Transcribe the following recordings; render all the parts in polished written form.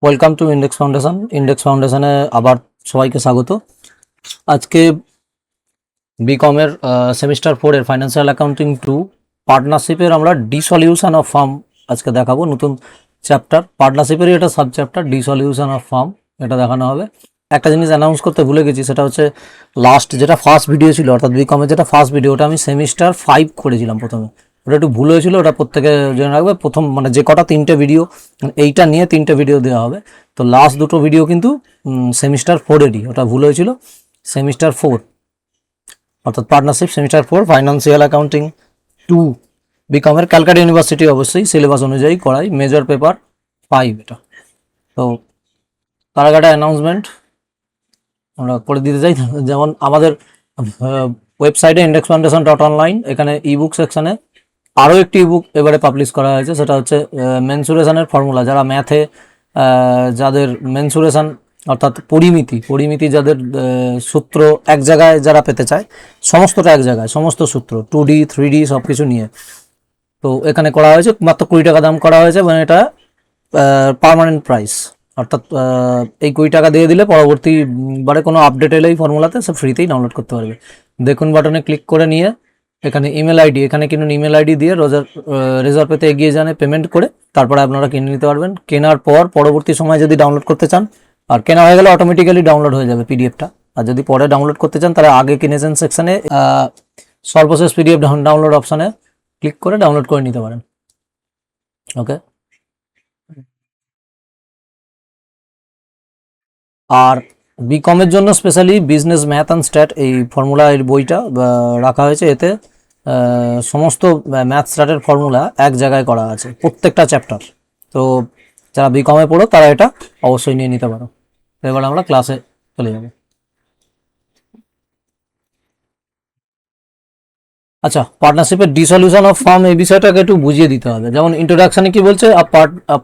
Welcome to index foundation. Index ফাউন্ডেশনে আবার সবাইকে স্বাগত। আজকে বিকমের সেমিস্টার 4 এর ফাইন্যান্সিয়াল অ্যাকাউন্টিং 2 পার্টনারশিপের আমরা ডিসলিউশন অফ ফার্ম আজকে দেখাবো। নতুন চ্যাপ্টার পার্টনারশিপেরই এটা sub chapter dissolution of farm, এটা দেখানো হবে। একটা জিনিস অ্যানাউন্স করতে ভুলে গেছি, সেটা হচ্ছে লাস্ট যেটা ফার্স্ট ভিডিও ছিল, অর্থাৎ বিকমের যেটা ফার্স্ট ভিডিও, ওটা আমি সেমিস্টার 5 করেছিলাম প্রথমে। ওটা একটু ভুল হয়েছিল, ওটা প্রত্যেকে জেনে রাখবে। প্রথম মানে যে কটা 3টে ভিডিও, এইটা নিয়ে 3টে ভিডিও দেওয়া হবে। তো লাস্ট দুটো ভিডিও কিন্তু সেমিস্টার 4-এরই, ওটা ভুল হয়েছিল। সেমিস্টার 4 অর্থাৎ পার্টনারশিপ সেমিস্টার 4 ফাইন্যান্সিয়াল অ্যাকাউন্টিং 2 বিকমের ক্যালকাটা ইউনিভার্সিটি অবশ্যই সিলেবাস অনুযায়ী করাই, মেজর পেপার 5 এটা। তো তার আগে একটা অ্যানাউন্সমেন্ট আমরা করে দিতে চাই। যেমন আমাদের ওয়েবসাইটে indexfoundation.online, এখানে ইবুক সেকশনে আরও একটি ইবুক এবারে পাবলিশ করা হয়েছে, সেটা হচ্ছে মেনসুরেশনের ফর্মুলা। যারা ম্যাথে যাদের মেনসুরেশন অর্থাৎ পরিমিতি যাদের সূত্র এক জায়গায় যারা পেতে চায়, সমস্তটা এক জায়গায়, সমস্ত সূত্র 2D 3D সব কিছু নিয়ে, তো এখানে করা হয়েছে। মাত্র 20 টাকা দাম করা হয়েছে, মানে এটা পার্মানেন্ট প্রাইস। অর্থাৎ এই 20 টাকা দিয়ে দিলে পরবর্তী বারে কোনো আপডেট এলেই ফর্মুলাতে সব ফ্রিতেই ডাউনলোড করতে পারবে। দেখুন বাটনে ক্লিক করে নিয়ে এখানে ইমেল আইডি, এখানে কিনুন ইমেল আইডি দিয়ে রেজার্ভ পেতে এগিয়ে যান, পেমেন্ট করে তারপরে আপনারা কিনে নিতে পারবেন। কেনার পর পরবর্তী সময় যদি ডাউনলোড করতে চান, আর কেনা হয়ে গেলে অটোমেটিক্যালি ডাউনলোড হয়ে যাবে পিডিএফটা। আর যদি পরে ডাউনলোড করতে চান, তাহলে আগে কিনেছেন সেকশনে সর্বশেষ পিডিএফ ডাউনলোড অপশানে ক্লিক করে ডাউনলোড করে নিতে পারেন। ওকে, আর বিকমের জন্য specially business math and stat এই ফর্মুলা এর বইটা রাখা হয়েছে। এতে সমস্ত ম্যাথ স্ট্যাটের ফর্মুলা এক জায়গায় করা আছে, প্রত্যেকটা চ্যাপ্টার। তো যারা বিকমে পড়ো তারা এটা অবশ্যই নিয়ে নিতে পারো। এবার আমরা ক্লাসে চলে যাব। আচ্ছা, পার্টনারশিপের ডিসলিউশন অফ ফার্ম এই বিষয়টাকে একটু বুঝিয়ে দিতে হবে। যেমন ইন্ট্রোডাকশনে কি বলছে,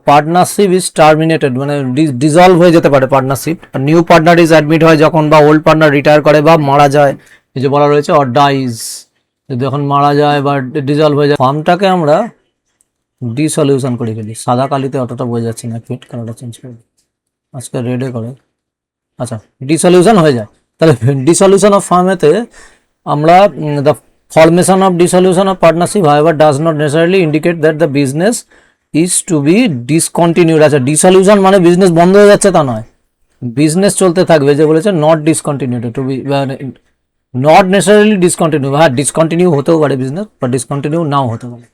পার্টনারশিপ ইজ টার্মিনেটেড, মানে ডিসলভ হয়ে যেতে পারে partnership. New partner is admit হয় যখন, বা ওল্ড পার্টনার রিটায়ার করে বা মারা যায়, এই যে বলা রয়েছে, অর ডাইজ, যখন মারা যায় বা ডিসলভ হয়ে যায়। ফার্মটাকে আমরা ডিসলিউশন করে ফেলি। সাদা কালিতে অতটা বোঝা যাচ্ছে না, ফিট কালারটা চেঞ্জ করে আজকে রেডে করে। আচ্ছা, ডিসলিউশন হয়ে যায়। তাহলে ডিসলিউশন অফ ফার্মেতে আমরা the formation of dissolution of partnership however does not necessarily indicate that the business is to be discontinued। আচ্ছা, ডিসলিউশন মানে বিজনেস বন্ধ হয়ে যাচ্ছে তা নয়, বিজনেস চলতে থাকবে। যে বলেছে not discontinued, to be not necessarily discontinue. হ্যাঁ, ডিসকন্টিনিউ হতেও পারে বিজনেস, বা ডিসকন্টিনিউ নাও হতে পারে।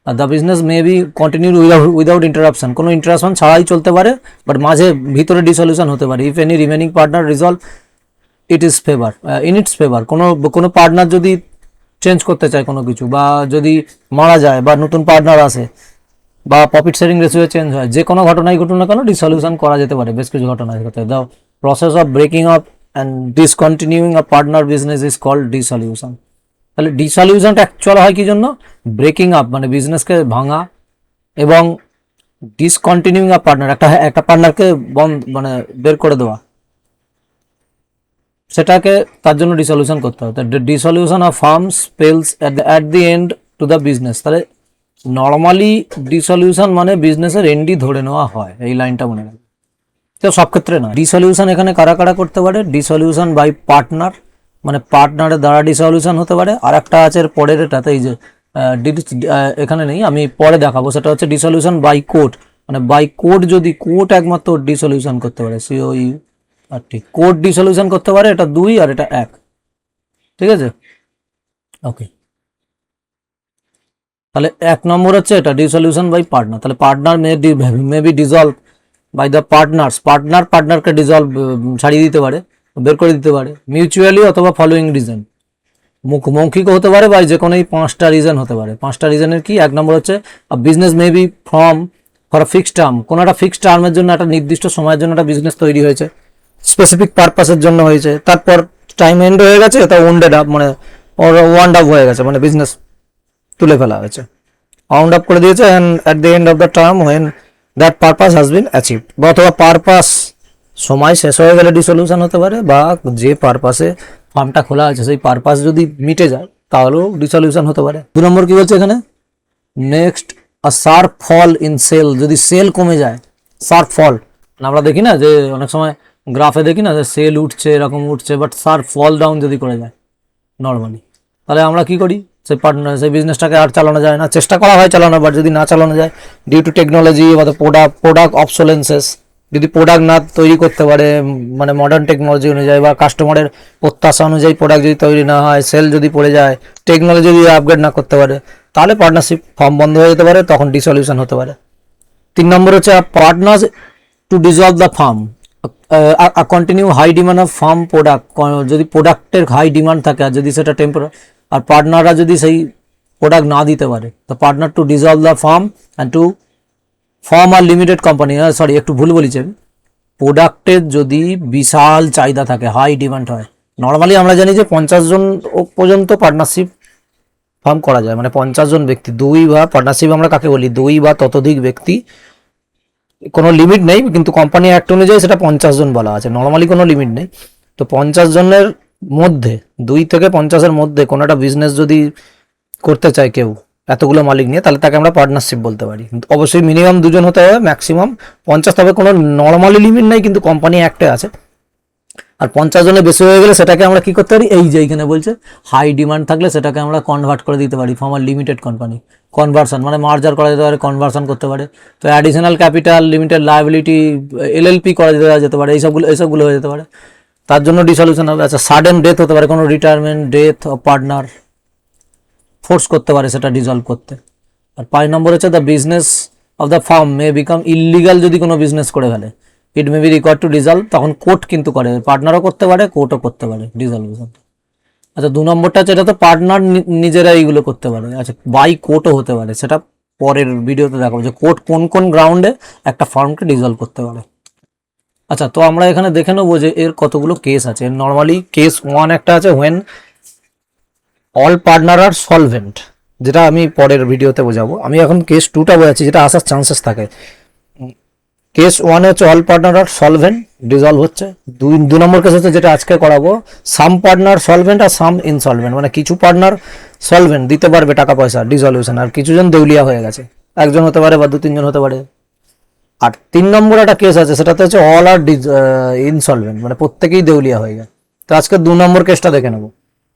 আর the business may be continue without interruption, কোনো ইন্টারাপশন ছাড়াই চলতে পারে, বাট মাঝে ভিতরে ডিসলিউশন হতে পারে। If any remaining partner resolve it is favour, in its favour, কোনো পার্টনার যদি চেঞ্জ করতে চায় কোনো কিছু, বা যদি মারা যায় বা নতুন পার্টনার আসে, বা প্রফিট শেয়ারিং রেশিও চেঞ্জ হয়, যে কোনো ঘটনাই ঘটুন না কেন ডিসলিউশন করা যেতে পারে। বেশ কিছু ঘটনা হতে, the process of breaking up and discontinuing a partner business is called dissolution. তাহলে ডিসলিউশনটা অ্যাকচুয়াল হয় কি জন্য? ব্রেকিং আপ মানে বিজনেসকে ভাঙা, এবং ডিসকন্টিনিউইং আ পার্টনার একটা পার্টনারকে মানে বের করে দেওয়া, সেটাকে তার জন্য ডিসলিউশন করতে হবে। Dissolution of farm spells at the end to the business. তাহলে নর্মালি ডিসলিউশন মানে বিজনেসের এন্ডই ধরে নেওয়া হয়, এই লাইনটা মনে রাখবে। তো সব ক্ষেত্রে না। ডিসলিউশন এখানে কারা কারা করতে পারে? ডিসলিউশন বাই পার্টনার, মানে পার্টনারের দ্বারা ডিসলিউশন হতে পারে। আর একটা আছে পরের এটাতে, এই যে এখানে নেই, আমি পরে দেখাবো, সেটা হচ্ছে ডিসলিউশন বাই কোর্ট। মানে বাই কোর্ট, যদি কোর্ট একমাত্র ডিসলিউশন করতে পারে, সিওইউ আর ঠিক কোর্ট ডিসলিউশন করতে পারে, এটা 2 আর এটা 1। ঠিক আছে, ওকে। তাহলে 1 নম্বর হচ্ছে এটা ডিসলিউশন বাই পার্টনার। তাহলে partner may be dissolve by the পার্টনারকে ডিসলভ ছাড়িয়ে দিতে পারে, বের করে দিতে পারে, মিউচুয়ালি অথবা ফলোয়িং রিজন। মৌখিকও হতে পারে, বা যে কোনো 5টা রিজন হতে পারে। 5টা রিজনের কি? 1 নম্বর হচ্ছে business may B for fixed term, কোনো একটা ফিক্সড টার্মের জন্য, একটা নির্দিষ্ট সময়ের জন্য একটা বিজনেস তৈরি হয়েছে, স্পেসিফিক পারপাসের জন্য হয়েছে, তারপর টাইম এন্ড হয়ে গেছে, তা ওয়ান্ডেড আপ মানে ওয়ান্ড আপ হয়ে গেছে, মানে বিজনেস তুলে ফেলা হয়েছে, রাউন্ড আপ করে দিয়েছে, and at the end of the term when that purpose has been achieved. বা অথবা পারপাস সময় শেষ হয়ে গেলে ডিসলিউশন হতে পারে, বা যে পারপাসে ফার্মটা খোলা আছে সেই পারপাস যদি মিটে যায় তাহলেও ডিসলিউশন হতে পারে। 2 নম্বর কি বলছে এখানে? Next, a sharp fall in sale, যদি সেল কমে যায়, শার্প ফল আমরা দেখি না যে অনেক সময় গ্রাফে দেখি না যে সেল উঠছে এরকম উঠছে, বাট স্যার ফল ডাউন যদি করে যায় নর্মালি, তাহলে আমরা কি করি, সেই পার্টনার সেই বিজনেসটাকে আর চালানো যায় না, চেষ্টা করা হয় চালানো, বাট যদি না চালানো যায় ডিউ টু টেকনোলজি বা প্রোডাক্ট অবসোলেন্সেস, যদি প্রোডাক্ট না তৈরি করতে পারে মানে মডার্ন টেকনোলজি অনুযায়ী বা কাস্টমারের প্রত্যাশা অনুযায়ী প্রোডাক্ট যদি তৈরি না হয়, সেল যদি পড়ে যায়, টেকনোলজি যদি আপগ্রেড না করতে পারে, তাহলে পার্টনারশিপ ফর্ম বন্ধ হয়ে যেতে পারে, তখন ডিসলিউশন হতে পারে। 3 নম্বর হচ্ছে partners to dissolve the firm, continue high demand of firm product, যদি প্রোডাক্টের হাই ডিমান্ড থাকে আর যদি সেটা টেম্পোরারি, আর পার্টনাররা যদি সেই প্রোডাক্ট না দিতে পারে, তো partner to dissolve the firm and to form a limited company, sorry একটু ভুল বলেছি আমি, প্রোডাক্টের যদি বিশাল চাহিদা থাকে, হাই ডিমান্ড হয়, নর্মালি আমরা জানি যে 50 জন পর্যন্ত পার্টনারশিপ ফার্ম করা যায়, মানে 50 জন ব্যক্তি, 2 বা পার্টনারশিপ আমরা কাকে বলি, 2 বা ততোধিক ব্যক্তি, কোনো লিমিট নেই, কিন্তু কোম্পানি অ্যাক্ট অনুযায়ী সেটা 50 জন বলা আছে, নর্মালি কোনো লিমিট নেই। তো 50 জনের মধ্যে 2 থেকে 50-এর মধ্যে কোনো একটা বিজনেস যদি করতে চায় কেউ এতগুলো মালিক নিয়ে, তাহলে তাকে আমরা পার্টনারশিপ বলতে পারি। অবশ্যই মিনিমাম 2 জন হতে হবে, ম্যাক্সিমাম 50, তবে কোনো নর্মালি লিমিট নেই, কিন্তু কোম্পানি অ্যাক্টে আছে। আর 50 জনের বেশি হয়ে গেলে সেটাকে আমরা কি করতে পারি, এই যে এইখানে বলছে হাই ডিমান্ড থাকলে সেটাকে আমরা কনভার্ট করে দিতে পারি form a limited company, conversion মানে মার্জার করা যেতে পারে, কনভার্সন করতে পারে। তো additional capital, limited liability, LLP করা যেতে পারে, এইসবগুলো হয়ে যেতে পারে, তার জন্য ডিসলিউশন হবে। আচ্ছা, সাডেন ডেথ হতে পারে, কোনো retirement, death of partner force করতে পারে সেটা ডিজলভ করতে। আর 5 নম্বর হচ্ছে the business of the firm may become illegal, যদি কোনো বিজনেস করে ফেলে it may be required to dissolve, তখন কোর্ট কিন্তু করে, পার্টনারও করতে পারে, কোর্টও করতে পারে ডিজলভেশন। আচ্ছা, 2 নম্বরটা হচ্ছে এটা তো পার্টনার নিজেরা এইগুলো করতে পারে। আচ্ছা, বাই কোর্টও হতে পারে, সেটা পরের ভিডিওতে দেখাবো যে কোর্ট কোন কোন গ্রাউন্ডে একটা ফার্মকে ডিজলভ করতে পারে। আচ্ছা, তো আমরা এখানে দেখে নেবো যে এর কতগুলো কেস আছে। নর্মালি কেস 1 একটা আছে, when all partner are solvent, যেটা আমি পরের ভিডিওতে বোঝাবো। আমি এখন কেস 2টা বোঝাচ্ছি, যেটা আসার চান্সেস থাকে। কেস 1 হচ্ছে all partner are solvent, dissolved হচ্ছে। 2 নম্বর কেস হচ্ছে যেটা আজকে করাবো, সাম পার্টনার সলভেন্ট আর সাম ইনসলভেন্ট, মানে কিছু পার্টনার সলভেন্ট, দিতে পারবে টাকা পয়সা, ডিজলিউশন, আর কিছু জন দেউলিয়া হয়ে গেছে, একজন হতে পারে বা 2-3 জন হতে পারে। আর 3 নম্বর একটা কেস আছে, সেটাতে হচ্ছে অল আর ইনসলভেন্ট, মানে প্রত্যেকেই দেউলিয়া হয়ে যায়। তো আজকে 2 নম্বর কেসটা দেখে নেবো।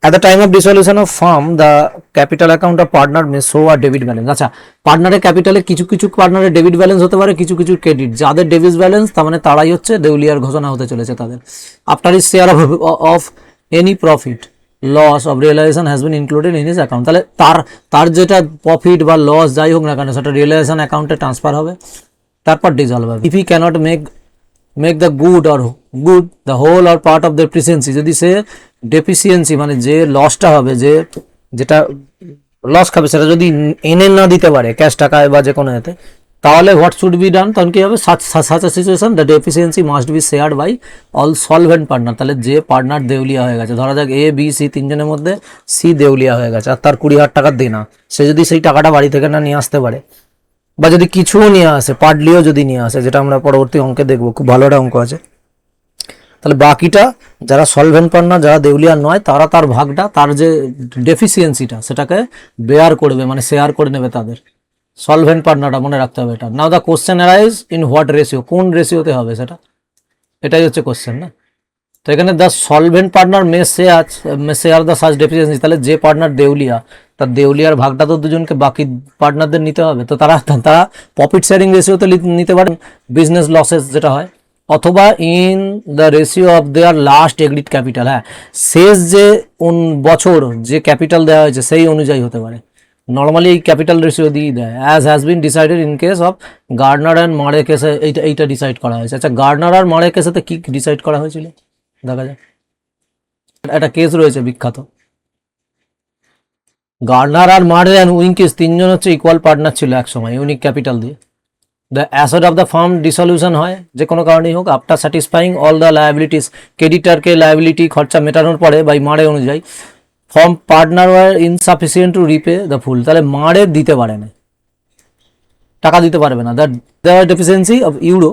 At the time of dissolution of firm, the capital account of partner may show a debit balance. আচ্ছা, পার্টনারের ক্যাপিটালে কিছু কিছু পার্টনারের ডেবিট ব্যালেন্স হতে পারে, কিছু কিছু ক্রেডিট, যাদের ডেবিট ব্যালেন্স তার মানে তারাই হচ্ছে দেউলিয়ার ঘোষণা হতে চলেছে তাদের। After is share of any profit loss of realisation has been included in his account, তাহলে তার যেটা প্রফিট বা লস যাই হোক না কেন সেটা রিয়েলাইজেশন অ্যাকাউন্টে ট্রান্সফার হবে, তারপর ডিজলভ হবে। If he cannot make the good the whole or part of the deficiency, যদি সে ডেফিসিয়েন্সি মানে যে লসটা হবে, যেটা লস খাবে সেটা যদি এনে না দিতে পারে ক্যাশ টাকায় বা যে কোনো এতে, তাহলে হোয়াট শুড বি ডান, তখন কি হবে, such a situation the deficiency must be shared by all solvent partner. তাহলে যে পার্টনার দেউলিয়া হয়ে গেছে, ধরা যাক এ বি সি 3 জনের মধ্যে সি দেউলিয়া হয়ে গেছে, আর তার 20,000 টাকা দেনা, সে যদি সেই টাকাটা বাড়ি থেকে না নিয়ে আসতে পারে, বা যদি কিছুও নিয়ে আসে, পার্টলিও যদি নিয়ে আসে, যেটা আমরা পরবর্তী অঙ্কে দেখবো, খুব ভালো একটা অঙ্ক আছে, তাহলে বাকিটা যারা সলভেন্ট পার্টনার, যারা দেউলিয়া নয়, তারা তার ভাগটা, তার যে ডেফিসিয়েন্সিটা সেটাকে বেয়ার করবে, মানে শেয়ার করে নেবে তাদের সলভেন্ট পার্টনারটা, মনে রাখতে হবে এটা। Now the question arise in what ratio, কোন রেশিওতে হবে সেটা, এটাই হচ্ছে কোশ্চেন না। তো এখানে the solvent partner May share the such deficiency, তাহলে যে পার্টনার দেউলিয়া, তার দেউলিয়ার ভাগটা তো দুজনকে বাকি পার্টনারদের নিতে হবে, তো তারা প্রফিট শেয়ারিং রেশিওতে নিতে পারেন, বিজনেস লসেস যেটা হয়, অথবা in the ratio of their last agreed capital, হ্যাঁ শেষ যে বছর যে ক্যাপিটাল দেওয়া হয়েছে সেই অনুযায়ী হতে পারে। নর্মালি এই ক্যাপিটাল রেশিও দিয়েই দেয়, as has been decided in case of Gairdner and মারে কেসে, এইটা ডিসাইড করা হয়েছে। আচ্ছা, গার্ডনার আর মারে কেসেতে কি ডিসাইড করা হয়েছিল দেখা যায়, একটা কেস রয়েছে বিখ্যাত, গার্ডনার আর মারে অ্যান্ড উইঙ্কিস 3 জন হচ্ছে ইকুয়াল পার্টনার ছিল এক সময়, ইউনিক ক্যাপিটাল দিয়ে। The asset of the firm dissolution হয় যে কোনো কারণেই হোক, after satisfying all the liabilities, ক্রেডিটারকে লায়াবিলিটি খরচা মেটানোর পরে বাই মারে অনুযায়ী, form partner were insufficient to repay the full, তাহলে মারে দিতে পারে না, টাকা দিতে পারবে না, দ্যাট দেওয়ার deficiency of euro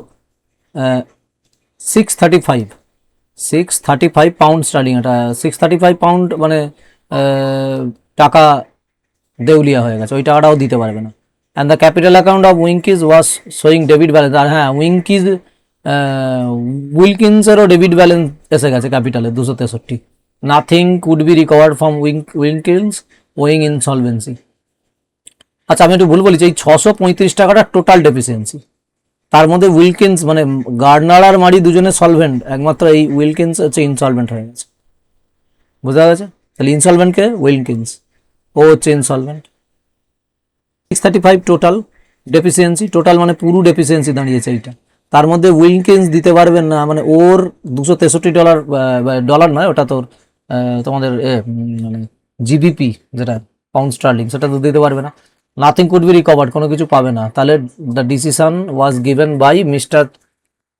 635 pound sterling, এটা 635 পাউন্ড মানে টাকা দেউলিয়া হয়ে গেছে, ওই টাকাটাও দিতে পারবে না। And the capital account of Wilkins was showing debit balance, আর হ্যাঁ উইঙ্কিজ উইলকিন্সেরও ডেবিট ব্যালেন্স এসে গেছে ক্যাপিটালে 263। Nothing could be recovered from Wilkins owing insolvency. আচ্ছা আমি একটু ভুল বলেছি, এই 635 টাকাটা টোটাল ডেফিসিয়েন্সি, তার মধ্যে উইলকিন্স মানে গার্ডনার আর মারি দুজনে সলভেন্ট, একমাত্র এই উইলকিন্স হচ্ছে ইনসলভেন্ট হয়ে গেছে। বোঝা গেছে? তাহলে ইনসলভেন্ট কে? উইলকিন্স, ও হচ্ছে ইনসলভেন্ট। 635 টোটাল ডেফিসিয়েন্সি, টোটাল মানে পুরো ডেফিসিয়েন্সি দাঁড়িয়েছে এইটা। তার মধ্যে উইলকিন্স দিতে পারবেন না, মানে ওর $263, ডলার নয় ওটা, তোর তোমাদের মানে জিবিপি যেটা পাউন্ড স্টার্লিং, সেটা তো দিতে পারবে না। নাথিং কুড বি রিকভার্ড, কোনো কিছু পাবে না। তাহলে the decision was given by mister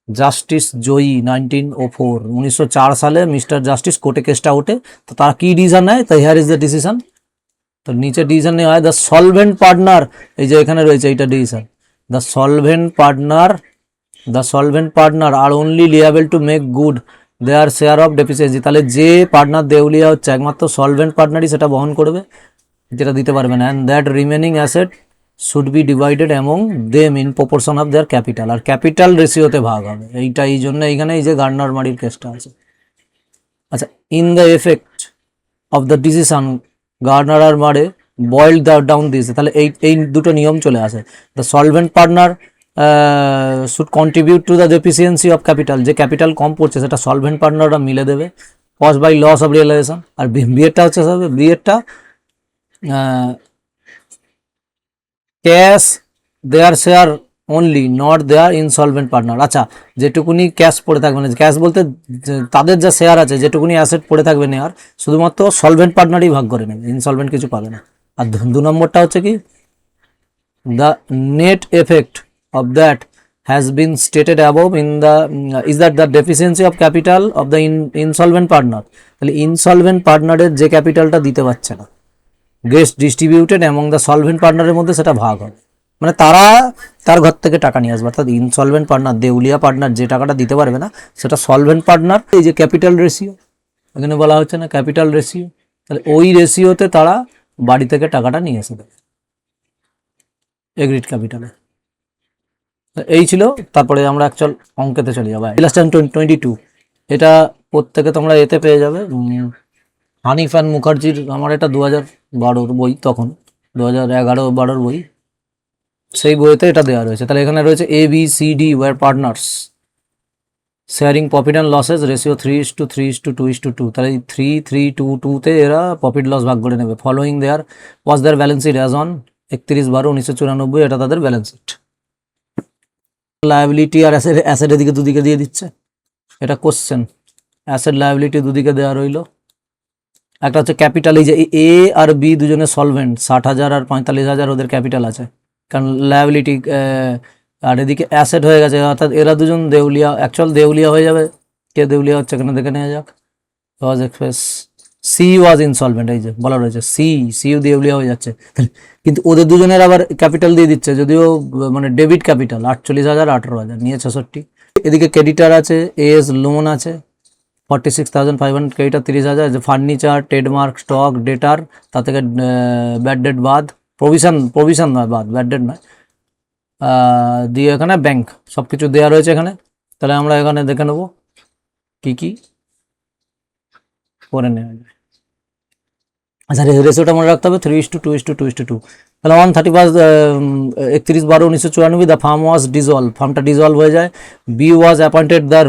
justice Joyce 1904, 1904 সালে মিস্টার জাস্টিস কোর্টে কেসটা ওঠে। তো তার কি ডিসিশন নেয়? তো হিয়ার ইজ দ্য ডিসিশন। তো নিচে ডিসিশন নেওয়া হয়, দ্য সলভেন্ট পার্টনার, এই যে এখানে রয়েছে এইটা decision, the solvent partner are only liable to make good their share of deficiency. তাহলে যে পার্টনার দেউলিয়া হচ্ছে একমাত্র সলভেন্ট পার্টনারই সেটা বহন করবে, যেটা দিতে পারবে না। And that remaining asset should be divided among them in proportion of their capital, আর ক্যাপিটাল রেশিওতে ভাগ হবে। এইটা এই জন্য এইখানে এই যে গার্নার মারির কেসটা আছে। আচ্ছা, in the effect of the decision Garner আর মারে বয়েলড ডাউন দিয়েছে, তাহলে এই দুটো নিয়ম চলে আসে। The solvent partner should contribute to the deficiency of capital, যে ক্যাপিটাল কম পড়ছে সেটা সলভেন্ট পার্টনাররা মিলে দেবে, cause by loss of realization. আর বিয়েরটা হচ্ছে বিয়েরটা cash their share only, not their insolvent partner. আচ্ছা, যেটুকুনি ক্যাশ পড়ে থাকবে না, ক্যাশ বলতে তাদের যা শেয়ার আছে, যেটুকুনি অ্যাসেট পড়ে থাকবে নেওয়ার, শুধুমাত্র সলভেন্ট পার্টনারই ভাগ করে নেবে, ইনসলভেন্ট কিছু পাবে না। আর 2 নম্বরটা হচ্ছে কি, the net effect of that has been stated above in the is that the deficiency of capital of the insolvent partner, তাহলে ইনসলভেন্ট পার্টনারের যে ক্যাপিটালটা দিতে পারছে না, guest distributed among the solvent পার্টনারের মধ্যে সেটা ভাগ হবে, মানে তারা তার ঘর থেকে টাকা নিয়ে আসবে। অর্থাৎ ইনসলভেন্ট পার্টনার, দেউলিয়া পার্টনার যে টাকাটা দিতে পারবে না সেটা সলভেন্ট পার্টনার, এই যে ক্যাপিটাল রেশিও এখানে বলা হচ্ছে না, ক্যাপিটাল রেশিও, তাহলে ওই রেশিওতে তারা বাড়ি থেকে টাকাটা নিয়ে এসে দেবে এগ্রিড ক্যাপিটালে। এই ছিল। তারপরে আমরা অ্যাকচুয়াল অঙ্কেতে চলে যাবো। ইলাস্ট্রেশন 22, এটা প্রত্যেকে তোমরা এতে পেয়ে যাবে, হানিফ অ্যান্ড মুখার্জির, আমার এটা 2012 বই, তখন 2011-12 বই, সেই বইতে এটা দেওয়া রয়েছে। তাহলে এখানে রয়েছে ABCD were partners sharing profit and losses ratio 3:3:2:2, তাহলে 3:3:2:2 এরা প্রফিট লস ভাগ করে নেবে। Following there was there balance sheet as on 31/12/1994, এটা তাদের ব্যালেন্স শিট। লায়াবিলিটি আর অ্যাসেটের দিকে দুদিকে দিয়ে দিচ্ছে, এটা কোশ্চেন। অ্যাসেট লায়াবিলিটি দুদিকে দেওয়া রইল। একটা হচ্ছে ক্যাপিটাল, এই যে A আর B দুজনে সলভেন্ট, 60,000 আর 45,000 ওদের ক্যাপিটাল আছে, কারণ লায়াবিলিটি, আর এদিকে অ্যাসেট হয়ে গেছে, অর্থাৎ এরা দুজন দেউলিয়া, অ্যাকচুয়াল দেউলিয়া হয়ে যাবে। কে দেউলিয়া হচ্ছে এখানে দেখে নেওয়া যাক। ওয়াজ এক্সপ্রেস সি ওয়াজ ইনসলভেন্ট, এই যে বলা রয়েছে সিও দেউলিয়া হয়ে যাচ্ছে, কিন্তু ওদের দুজনের আবার ক্যাপিটাল দিয়ে দিচ্ছে, যদিও মানে ডেবিট ক্যাপিটাল 48,000 18,000 নিয়ে 66। এদিকে ক্রেডিটার আছে, এস লোন আছে 46,500, ক্রেডিটার 30,000, যে ফার্নিচার, ট্রেডমার্ক, স্টক, ডেটার, তার থেকে ব্যাড ডেট বাদ, প্রভিশন নয় বাদ, ব্যাড ডেট নয়, দিয়ে এখানে ব্যাংক, সব কিছু দেওয়া রয়েছে এখানে। তাহলে আমরা এখানে দেখে নেব কি কি করে নেওয়া যায়। আচ্ছা, রেশিওটা মনে রাখতে হবে 3:2:2:2। তাহলে 31/12/1994 দ্য ফার্ম ওয়াজ ডিজলভ, ফার্মটা ডিজলভ হয়ে যায়। B was appointed the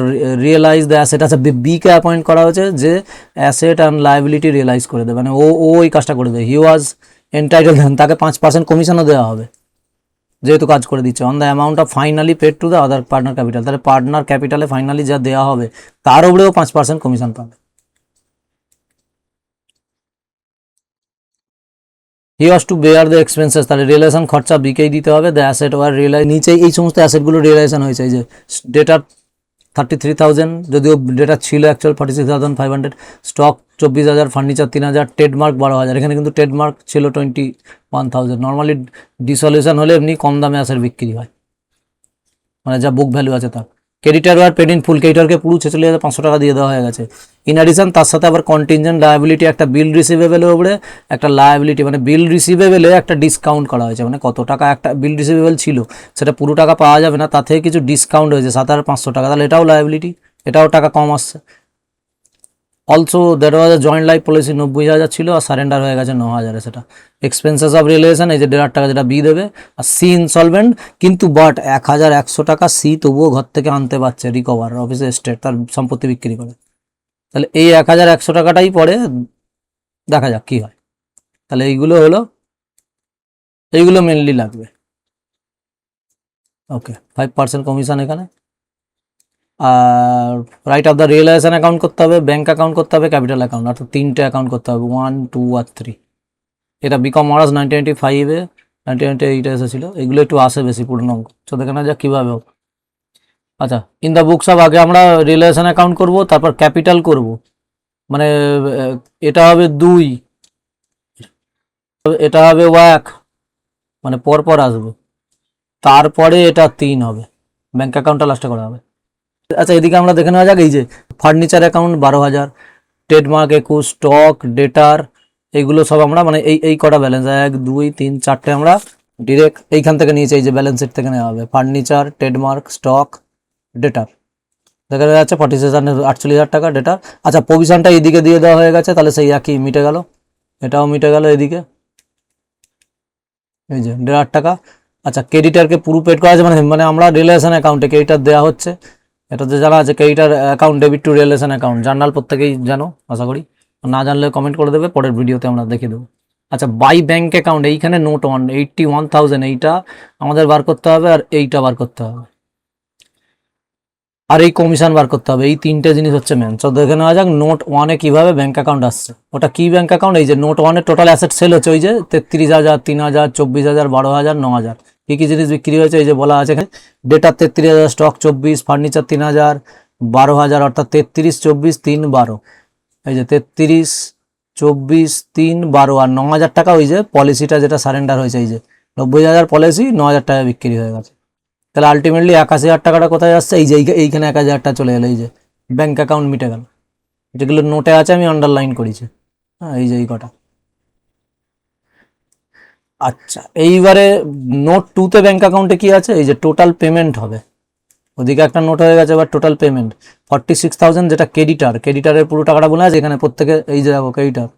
realise the asset, আচ্ছা বিকে অ্যাপয়েন্ট করা হয়েছে যে অ্যাসেট অ্যান্ড লায়াবিলিটি রিয়েলাইজ করে দেবে, মানে ও ওই কাজটা করে দেবে। হি ওয়াজ এন্টাইটেল, তাকে 5% কমিশনও দেওয়া হবে যেহেতু কাজ করে দিচ্ছে। On the amount of finally paid to the other partner capital, তাহলে পার্টনার ক্যাপিটালে ফাইনালি যা দেওয়া হবে তার উপরেও 5% কমিশন পাবে। He was to bear the expenses, তাহলে রিয়েলাইজেশন খরচা বিকেই দিতে হবে। দ্য অ্যাসেট ওয়ার রিয়েলাইজ, নিচে এই সমস্ত অ্যাসেটগুলো রিয়েলাইজেশন হয়েছে। এই যে ডেটার 33,000, যদিও ডেটা ছিল অ্যাকচুয়াল 46,500, স্টক 24,000, ফার্নিচার 3,000, ট্রেডমার্ক 12,000, এখানে কিন্তু ট্রেডমার্ক ছিল 21,000। নর্মালি ডিসলিউশন হলে এমনি কম দামে অ্যাসেট বিক্রি হয়, মানে যা বুক ভ্যালু আছে তার। Creditor war paid in full, ক্রেডিটারকে পুরো 46,500 টাকা দিয়ে দেওয়া হয়ে গেছে। ইন অ্যাডিশন তার সাথে আবার কন্টিনজেন্ট লায়াবিলিটি, একটা বিল রিসিভেবলের উপরে একটা লায়াবিলিটি, মানে বিল রিসিভেবলে একটা ডিসকাউন্ট করা হয়েছে, মানে কত টাকা একটা বিল রিসিভেবল ছিল সেটা পুরো টাকা পাওয়া যাবে না, তার থেকে কিছু ডিসকাউন্ট হয়েছে 7,500 টাকা, তাহলে এটাও লায়াবিলিটি, এটাও টাকা কম আসছে। Also that was joint life policy 90,000 ছিল আর সারেন্ডার হয়ে গেছে 9,000, সেটা এক্সপেন্সেস অফ রিলেশন এই যে 1,500 টাকা যেটা বি দেবে, আর সি ইনসলভেন্ট, কিন্তু বাট 1,100 টাকা সি তবুও ঘর থেকে আনতে পারছে রিকভার অফিসে স্টেট তার সম্পত্তি বিক্রি করে, তাহলে এই 1,100 টাকাটাই পরে দেখা যাক কি হয়। তাহলে এইগুলো হলো, এইগুলো মেনলি লাগবে। ওকে, 5% কমিশন এখানে, আর write off the realization account করতে হবে, ব্যাঙ্ক অ্যাকাউন্ট করতে হবে, ক্যাপিটাল অ্যাকাউন্ট, অর্থাৎ 3টে অ্যাকাউন্ট করতে হবে, 1, 2 আর 3। এটা বিকম অনার্স 1995-এ 1998-এ এসেছিলো, এগুলো একটু আসে বেশি পুরনো অঙ্ক, তো দেখে না যাক কীভাবে হোক। আচ্ছা, ইন দ্য বুকস অফ আগে আমরা রিলেশন অ্যাকাউন্ট করব, তারপর ক্যাপিটাল করব, মানে এটা হবে 2, এটা হবে 1, মানে পরপর আসবে, তারপরে এটা 3 হবে, ব্যাঙ্ক অ্যাকাউন্টটা লাস্টে করা হবে। আচ্ছা, এদিকে আমরা দেখে নেওয়া যাক, এই যে ফার্নিচার অ্যাকাউন্ট 12,000, ট্রেডমার্ক 21, স্টক, ডেটার, এইগুলো সব আমরা মানে এই কটা ব্যালেন্স 1, 2, 3, 4টে আমরা ডিরেক্ট এইখান থেকে নিয়েছি, এই যে ব্যালেন্স শিট থেকে নেওয়া হবে, ফার্নিচার, ট্রেডমার্ক, স্টক, ডেটার, দেখা যাচ্ছে 48,000 টাকা ডেটার। আচ্ছা, প্রভিশনটা এইদিকে দিয়ে দেওয়া হয়ে গেছে, তাহলে সেই একই মিটে গেল, এটাও মিটে গেল এদিকে, এই যে 1,500 টাকা। আচ্ছা, ক্রেডিটারকে পুরো পেড করা আছে, মানে মানে আমরা রিলেশন অ্যাকাউন্টে ক্রেডিটার দেওয়া হচ্ছে, এটাতে জানা আছে creditor account debit to relation account, journal প্রত্যেকেই জানো আশা করি, না জানলে কমেন্ট করে দেবে, পরের ভিডিওতে আমরা দেখিয়ে দেবো। আচ্ছা, বাই ব্যাঙ্ক অ্যাকাউন্ট, এইখানে নোট 81,000, এইটা আমাদের বার করতে হবে, আর এইটা বার করতে হবে, আর এই কমিশন বার করতে হবে, এই 3টে জিনিস হচ্ছে মেন। তো দেখে নেওয়া যাক নোট 1-এ কীভাবে ব্যাঙ্ক অ্যাকাউন্ট আসছে। ওটা কি ব্যাঙ্ক অ্যাকাউন্ট, এই যে নোট 1-এর টোটাল অ্যাসেট সেল হচ্ছে, ওই যে 33,000, 3,000, 24,000, 12,000, 9,000, কী কী জিনিস বিক্রি হয়েছে এই যে বলা আছে এখানে, ডেটার 33,000, স্টক 24, ফার্নিচার 3,000, 12,000, অর্থাৎ 33, 24, 3, 12, এই যে 33, 24, 3, 12, আর 9,000 টাকা ওই যে পলিসিটা যেটা সারেন্ডার হয়েছে, এই যে 90,000 পলিসি 9,000 টাকা বিক্রি হয়ে গেছে, তাহলে আলটিমেটলি 81,000 টাকাটা কোথায় আসছে, এই যে এইখানে 1,000 টাকা চলে গেলো, এই যে ব্যাঙ্ক অ্যাকাউন্ট মিটে গেল, যেগুলো নোটে আছে আমি আন্ডারলাইন করেছি, হ্যাঁ এই যে এই কটা। আচ্ছা, এইবারে নোট 2-তে ব্যাঙ্ক অ্যাকাউন্টে কি আছে, এই যে টোটাল পেমেন্ট হবে, ওদিকে একটা নোট হয়ে গেছে, এবার টোটাল পেমেন্ট 46,000, যেটা ক্রেডিটারের পুরো টাকাটা বলা আছে এখানে প্রত্যেকে, এই যে দেখো ক্রেডিটার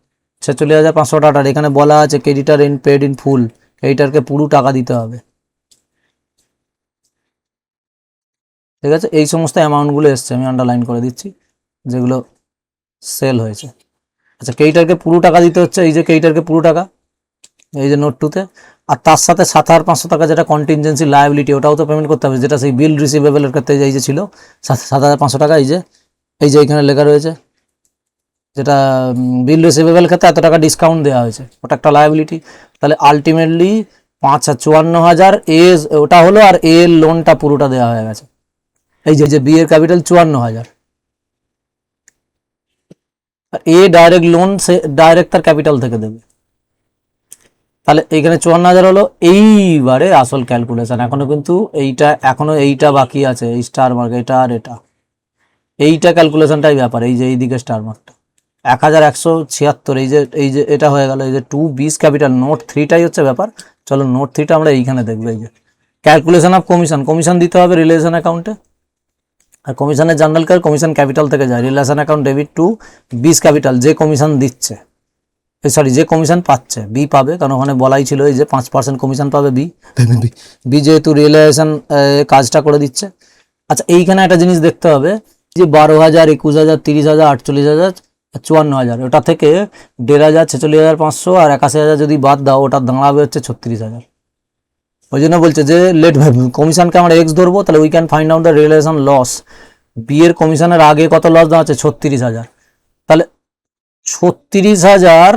46,500 টাকা, এখানে বলা আছে creditor in paid in full, ক্রেডিটারকে পুরো টাকা দিতে হবে, ঠিক আছে। এই সমস্ত অ্যামাউন্টগুলো এসছে, আমি আন্ডারলাইন করে দিচ্ছি যেগুলো সেল হয়েছে। আচ্ছা, ক্রেডিটারকে পুরো টাকা দিতে হচ্ছে, এই যে ক্রেডিটারকে পুরো টাকা, এই যে নোট 2-তে, আর তার সাথে 7,500 টাকা যেটা কন্টিনজেন্সি লায়াবিলিটি, ওটাও তো পেমেন্ট করতে হবে, যেটা সেই বিল রিসিভেবলের ক্ষেত্রে এই যে ছিল 7,500 টাকা, এই যে এখানে লেখা রয়েছে, যেটা বিল রিসিভেবল ক্ষেত্রে এত টাকা ডিসকাউন্ট দেওয়া হয়েছে, ওটা একটা লায়াবিলিটি। তাহলে আলটিমেটলি 54,000 এ ওটা হলো, আর এ এর লোনটা পুরোটা দেওয়া হয়ে গেছে, এই যে বি এর capital 54,000, R a direct loan say direct তার ক্যাপিটাল থেকে দেবে, তাহলে এইখানে 54,000 হলো। এইবারে আসল ক্যালকুলেশন, এখনো এইটা বাকি আছে, এই স্টার মার্ক, এটা আর এটা, এইটা ক্যালকুলেশনটাই ব্যাপার, এই যে এইদিকে স্টার মার্কটা 1,176, এই যে এটা হয়ে গেল, এই যে 2 বিস ক্যাপিটাল, নোট 3টাই হচ্ছে ব্যাপার। চলো নোট 3টা আমরা এইখানে দেখবো, এই যে ক্যালকুলেশন অফ কমিশন দিতে হবে রিলেশন অ্যাকাউন্টে, আর কমিশনের জার্নাল কার কমিশন ক্যাপিটাল থেকে যায়, রিলেশন অ্যাকাউন্ট ডেবিট টু বিস ক্যাপিটাল, যে কমিশন দিচ্ছে, সরি যে কমিশন পাচ্ছে বি পাবে, কারণ ওখানে বলাই ছিল এই যে 5% কমিশন পাবে বি যেহেতু রিয়েলাইজেশন কাজটা করে দিচ্ছে। আচ্ছা, এইখানে একটা জিনিস দেখতে হবে, যে 12,000, 21,000, 30,000, 48,000, 54,000, ওটা থেকে 1,500, 46,500 আর 81,000 যদি বাদ দাও, ওটা দাঁড়াবে হচ্ছে 36,000। ওই জন্য বলছে যে লেট কমিশনকে আমরা এক্স ধরবো, তাহলে we can find out the realisation loss, B এর কমিশনের আগে কত লস দাঁড়াচ্ছে 36,000, তাহলে 36,000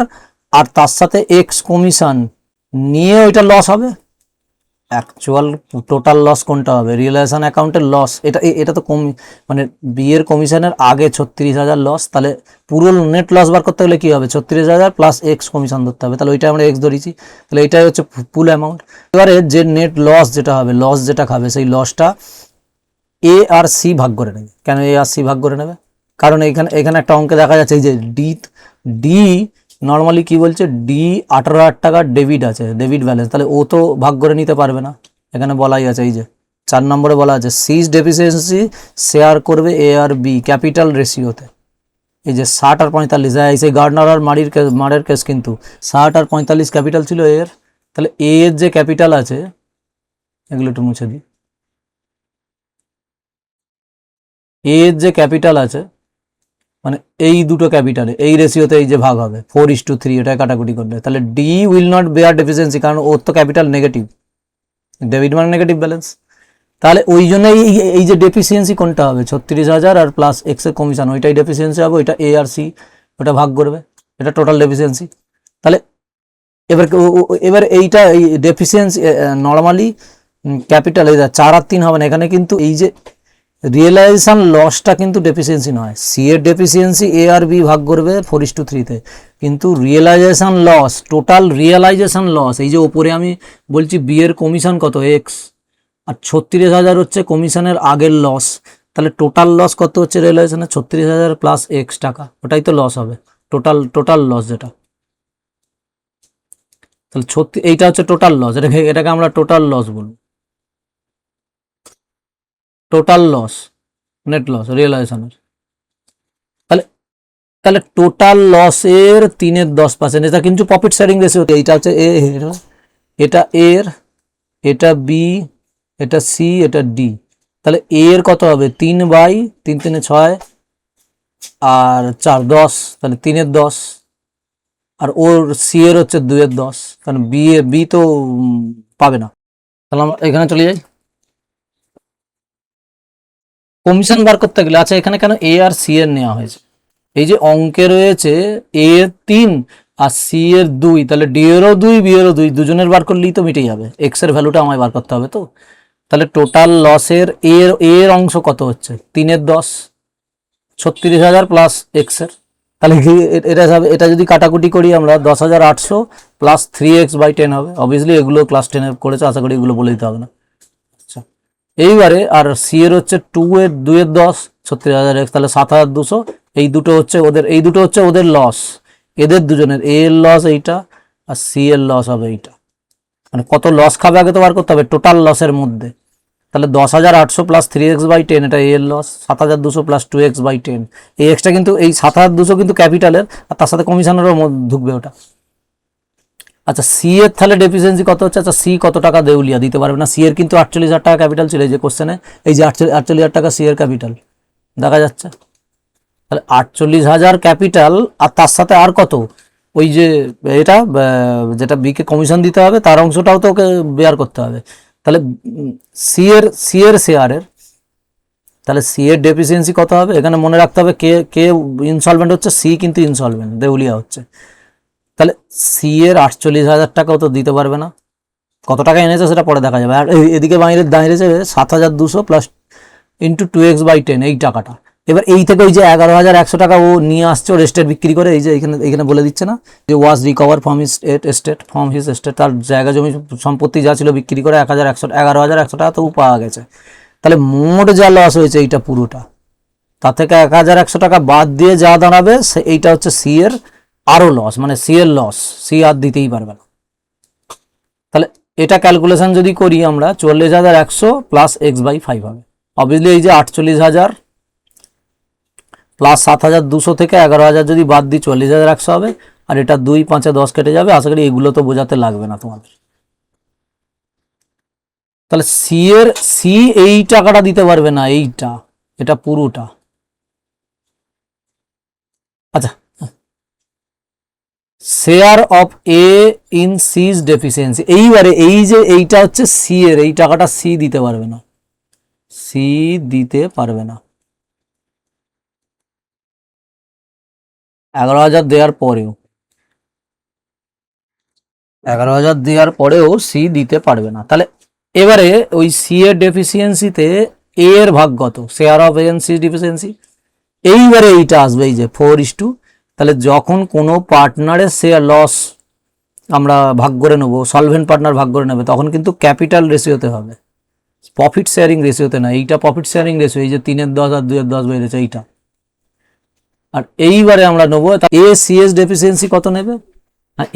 আর তার সাথে এক্স কমিশন নিয়ে ওইটা লস হবে, অ্যাকচুয়াল টোটাল লস কোনটা হবে, রিয়েলাইজেশন অ্যাকাউন্টের লস, এটা তো মানে বি এর কমিশনের আগে 36,000 লস, তাহলে পুরো নেট লস বার করতে গেলে কি হবে, 36,000 প্লাস এক্স কমিশন ধরতে হবে, তাহলে ওইটা আমরা এক্স ধরেছি, তাহলে এইটাই হচ্ছে ফুল অ্যামাউন্ট। এবারে যে নেট লস যেটা হবে, লস যেটা খাবে, সেই লসটা এ আর সি ভাগ করে নেবে। কেন এ আর সি ভাগ করে নেবে, কারণ এখানে এখানে একটা অঙ্কে দেখা যাচ্ছে এই যে ডি নর্মালি কি বলছে, ডি 18,000 টাকার ডেবিট আছে, ডেবিট ব্যালেন্স, তাহলে ও তো ভাগ করে নিতে পারবে না। এখানে বলাই আছে এই যে 4 নম্বরে বলা আছে সিজ ডেফিসিয়েন্সি শেয়ার করবে এ আর বি ক্যাপিটাল রেশিওতে। এই যে 60 আর 45, এই সেই গার্ডনার আর মারের কেস কিন্তু 60 আর 45 ক্যাপিটাল ছিল এর, তাহলে এ এর যে ক্যাপিটাল আছে, এগুলো একটু মুছে দিই, এ এর যে ক্যাপিটাল আছে মানে এই দুটো ক্যাপিটালে এই রেশিওতে এই যে ভাগ হবে 4:3, এটা কাটাকুটি করলে, তাহলে D will not bear deficiency, কারণ ওর তো ক্যাপিটাল নেগেটিভ, ডেবিট মানে নেগেটিভ ব্যালেন্স। তাহলে ওই জন্য এই যে ডেফিসিয়েন্সি কোনটা হবে, 36,000 আর প্লাস এক্স এর কমিশন, ওইটাই ডেফিসিয়েন্সি হবে, ওইটা এ আর সি ওটা ভাগ করবে, এটা টোটাল ডেফিসিয়েন্সি। তাহলে এবার এইটা এই ডেফিসিয়েন্সি নর্মালি ক্যাপিটাল এই 4 আর 3 হবে না, এখানে কিন্তু এই যে রিয়েলাইজেশন লসটা কিন্তু ডেফিসিয়েন্সি নয়, সি এর ডেফিসিয়েন্সি এ আর বি ভাগ করবে 4:3-তে, কিন্তু realisation loss, total realisation loss, এই যে ওপরে আমি বলছি বি এর কমিশন কত এক্স, আর 36,000 হচ্ছে কমিশনের আগের লস, তাহলে টোটাল লস কত হচ্ছে রিয়েলাইজেশনের, 36,000 প্লাস এক্স টাকা, ওটাই তো লস হবে, টোটাল লস যেটা। তাহলে এইটা হচ্ছে টোটাল লস, এটাকে আমরা টোটাল লস বলবো, টোটাল লস, নেট লস রিয়েলাইজেশনের। তাহলে তাহলে টোটাল লসের 3/10%, এটা কিন্তু প্রফিট শেয়ারিং রেশিও, এইটা হচ্ছে এ, এটা এর, এটা বি, এটা সি, এটা ডি, তাহলে এ এর কত হবে 3/3, 6 আর 4, 10, তাহলে 3/10, আর ওর সি এর হচ্ছে 2/10, কারণ বি তো পাবে না। তাহলে আমরা এখানে চলে যাই, কমিশন বার করতে গেলে আচ্ছা এখানে কেন এ আর সি এর নেওয়া হয়েছে, এই যে অঙ্কে রয়েছে এ এর 3 আর সি এর 2, তাহলে ডি এরও 2 বি এরও 2, দুজনের বার করলেই তো মিটে যাবে, এক্স এর ভ্যালুটা আমায় বার করতে হবে তো। তাহলে টোটাল লসের এর অংশ কত হচ্ছে 3/10, 36,000 প্লাস এক্স এর, তাহলে এটা যদি কাটাকুটি করি আমরা 10,800 প্লাস 3x/10 হবে, অবভিয়াসলি এগুলো ক্লাস 10 করেছে, আশা করি এগুলো বলে দিতে হবে না। আচ্ছা এইবারে আর সি এর হচ্ছে 2/10, 36,000 এক্স, তাহলে 7,200, এই দুটো হচ্ছে ওদের লস, এদের দুজনের এ এর লস এইটা আর সি এর লস হবে এইটা, মানে কত লস খাবে আগে তো বার করতে হবে টোটাল লসের মধ্যে। তাহলে 10,800 প্লাস 3x/10, এটা এ এর লস, 7,200 প্লাস 2x/10, এই এক্সটা কিন্তু এই 7,200 কিন্তু ক্যাপিটালের, আর তার সাথে কমিশনেরও ঢুকবে ওটা। আচ্ছা সি এর তাহলে ডেফিসিয়েন্সি কত হচ্ছে, আচ্ছা সি কত টাকা দেউলিয়া দিতে পারবে না, সি এর কিন্তু 48,000 টাকা ক্যাপিটাল ছিল এই যে কোশ্চেনে, এই যে 48,000 টাকা সি এর ক্যাপিটাল দেখা যাচ্ছে, তাহলে 48,000 ক্যাপিটাল, আর তার সাথে আর কত, ওই যে এটা যেটা বিকে কমিশন দিতে হবে তার অংশটাও তো ওকে বেয়ার করতে হবে, তাহলে সি এর শেয়ারের, তাহলে সি এর ডেফিসিয়েন্সি কত হবে, এখানে মনে রাখতে হবে কে কে ইনসলভেন্ট হচ্ছে, সি কিন্তু ইনসলভেন্ট দেউলিয়া হচ্ছে, তাহলে সি এর 48,000 টাকাও তো দিতে পারবে না, কত টাকা এনেছে সেটা পরে দেখা যাবে, আর এদিকে বাইরে দাঁড়িয়েছে 7,200 প্লাস ইন্টু 2x/10 এই টাকাটা, এবার এই থেকে ওই যে 11,100 টাকা ও নিয়ে আসছে ওর এস্টেট বিক্রি করে, এই যে এখানে বলে দিচ্ছে না যে ওয়াজ রিকভার ফ্রম হিজ এস্টেট, তার জায়গা জমি সম্পত্তি যা ছিল বিক্রি করে 11,100 টাকা তো পাওয়া গেছে, তাহলে মোট যা লস হয়েছে এইটা পুরোটা, তার থেকে 1,100 টাকা বাদ দিয়ে যা দাঁড়াবে এইটা হচ্ছে সি এর আরও লস, মানে সি এর লস, সি আর দিতেই পারবে না। তাহলে এটা ক্যালকুলেশন যদি করি আমরা 40,100 প্লাস x/5 হবে, অবভিয়াসলি এই যে 48,000 প্লাস 7,200 থেকে 11,000 যদি বাদ দিই 40,100 হবে, আর এটা 2 5 10 কেটে যাবে, আশা করি এগুলো তো বোঝাতে লাগবে না তোমাদের। তাহলে সি এই টাকাটা দিতে পারবে না, এইটা এটা পুরোটা। আচ্ছা share of A in C's deficiency, এইবারে এই যে এইটা হচ্ছে সি এর, এই টাকাটা সি দিতে পারবে না, সি দিতে পারবে না, 11,000 দেওয়ার পরেও, 11,000 দেওয়ার পরেও সি দিতে পারবে না। তাহলে এবারে ওই সি এর ডেফিসিয়েন্সিতে এ এর ভাগ কত, share of A and C deficiency, এইবারে এইটা আসবে এই যে 4:2, তাহলে যখন কোনো পার্টনারের শেয়ার লস আমরা ভাগ করে নেবো, সলভেন্ট পার্টনার ভাগ করে নেবে, তখন কিন্তু ক্যাপিটাল রেশিওতে হবে, প্রফিট শেয়ারিং রেশিওতে না, এইটা প্রফিট শেয়ারিং রেশিও, এই যে 3/10 আর 2/10 বেড়েছে এইটা, আর এইবারে আমরা নেবো এ সি এস ডেফিসিয়েন্সি কত নেবে,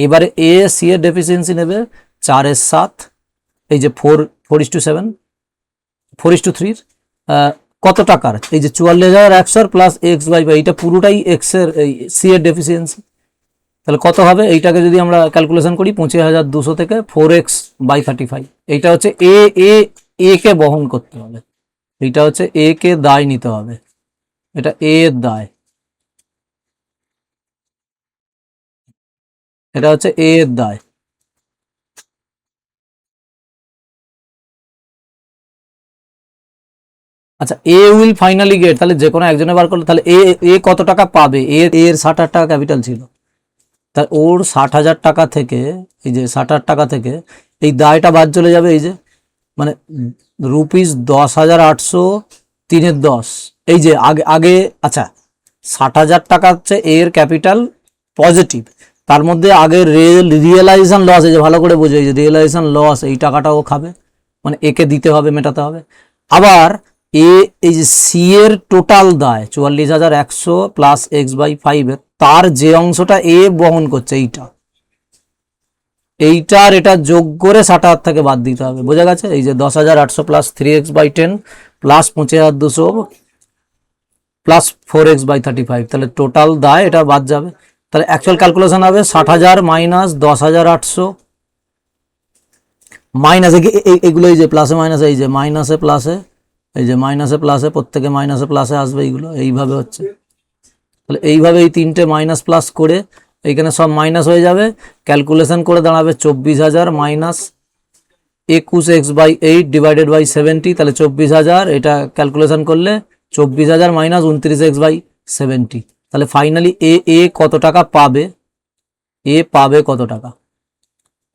এবারে এ সি এর ডেফিসিয়েন্সি নেবে 4/7, এই যে 4:7, 4:3, কত টাকার, এই যে 44,100 প্লাস x/5, এইটা পুরোটাই এক্স এর সি এর ডেফিসিয়েন্সি। তাহলে কত হবে, এইটাকে যদি আমরা ক্যালকুলেশন করি 25,200 থেকে 4x/35, এইটা হচ্ছে এ কে বহন করতে হবে, এইটা হচ্ছে এ কে দায় নিতে হবে, এটা এ এর দায়, এটা হচ্ছে এ এর দায়। আচ্ছা, এ উইল ফাইনালি গেট, তাহলে যে কোনো একজনে বার করলো, তাহলে এ কত টাকা পাবে, এর 60,000 টাকা ক্যাপিটাল ছিল, তাই ওর 60,000 টাকা থেকে, এই যে 60,000 টাকা থেকে এই দায়টা বাদ চলে যাবে, এই যে মানে ₹10,800 3/10, এই যে আগে আগে আচ্ছা 60,000 টাকা হচ্ছে এর ক্যাপিটাল পজিটিভ, তার মধ্যে আগে রিয়েলাইজেশন লস, এই যে ভালো করে বোঝো, এই যে রিয়েলাইজেশন লস, এই টাকাটাও খাবে, মানে একে দিতে হবে, মেটাতে হবে। আবার এই যে সি এর টোটাল দায় 44,100 প্লাস x/5 এর, তার যে অংশটা এ বহন করছে এইটার এটা যোগ করে 60,000 থেকে বাদ দিতে হবে, বোঝা গেছে? এই যে 10,800 plus 3x/10 plus 25,200 plus 4x/35, তাহলে টোটাল দায় এটা বাদ যাবে। তাহলে অ্যাকচুয়াল ক্যালকুলেশন হবে 60,000 মাইনাস 10,800 মাইনাস এগুলো, এই যে প্লাসে মাইনাসে, এই যে মাইনাসে প্লাসে, এই যে মাইনাসে প্লাসে, প্রত্যেকে মাইনাসে প্লাসে আসবে, এইগুলো এইভাবে হচ্ছে। তাহলে এইভাবে এই তিনটে মাইনাস প্লাস করে এইখানে সব মাইনাস হয়ে যাবে, ক্যালকুলেশন করে দাঁড়াবে 24,000 মাইনাস 21x/8 ডিভাইডেড বাই 70, তাহলে 24,000, এটা ক্যালকুলেশন করলে 24,000 মাইনাস 29x/70, তাহলে ফাইনালি এ কত টাকা পাবে, এ পাবে কত টাকা,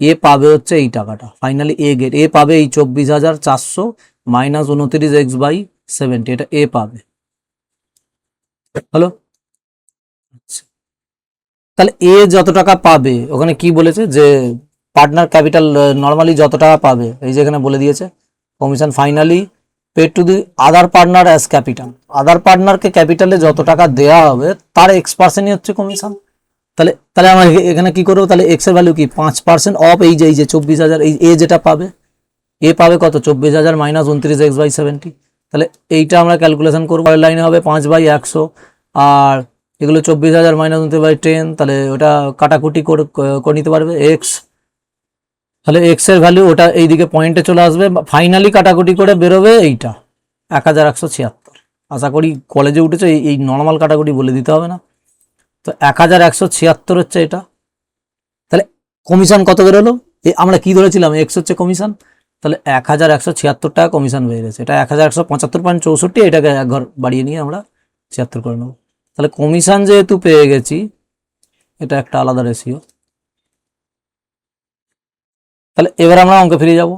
এ পাবে হচ্ছে এই টাকাটা, ফাইনালি এ পাবে এই 24,400 মাইনাস 29x/70, এটা এ পাবে। হলো, তাহলে এ যত টাকা পাবে, ওখানে কি বলেছে যে পার্টনার ক্যাপিটাল নর্মালি যত টাকা পাবে, এই যে এখানে বলে দিয়েছে commission finally paid to the other partner as capital, other পার্টনারকে ক্যাপিটালে যত টাকা দেওয়া হবে তার x% হচ্ছে কমিশন। তাহলে তাহলে আমরা এখানে কি করবো, তাহলে এক্স এর ভ্যালু কি 5% অফ এই যে 24,000, এই এ যেটা পাবে, এ পাবে কত 24,000 মাইনাস 29x/70, তাহলে এইটা আমরা ক্যালকুলেশন করবো, লাইনে হবে 5/100, আর এগুলো 24,000 মাইনাস 29/10, তাহলে ওটা কাটাকুটি করে নিতে পারবে এক্স, তাহলে এক্স এর ভ্যালু ওটা এইদিকে পয়েন্টে চলে আসবে, ফাইনালি কাটাকুটি করে বেরোবে এইটা 1,176। আশা করি কলেজে উঠেছে, এই নর্মাল কাটাকুটি বলে দিতে হবে না, তো 1,176 হচ্ছে এটা। তাহলে কমিশন কত বেরোলো, আমরা কি ধরেছিলাম, এক্স হচ্ছে কমিশন, তাহলে 1,176 টাকা কমিশন বেড়ে গেছে, এটা 1,175.64, এটাকে এক ঘর বাড়িয়ে নিয়ে আমরা 76 করে নেবো। তাহলে কমিশন যেহেতু পেয়ে গেছি, এটা একটা আলাদা রেশিও। তাহলে এবার আমরা অঙ্কে ফিরে যাব,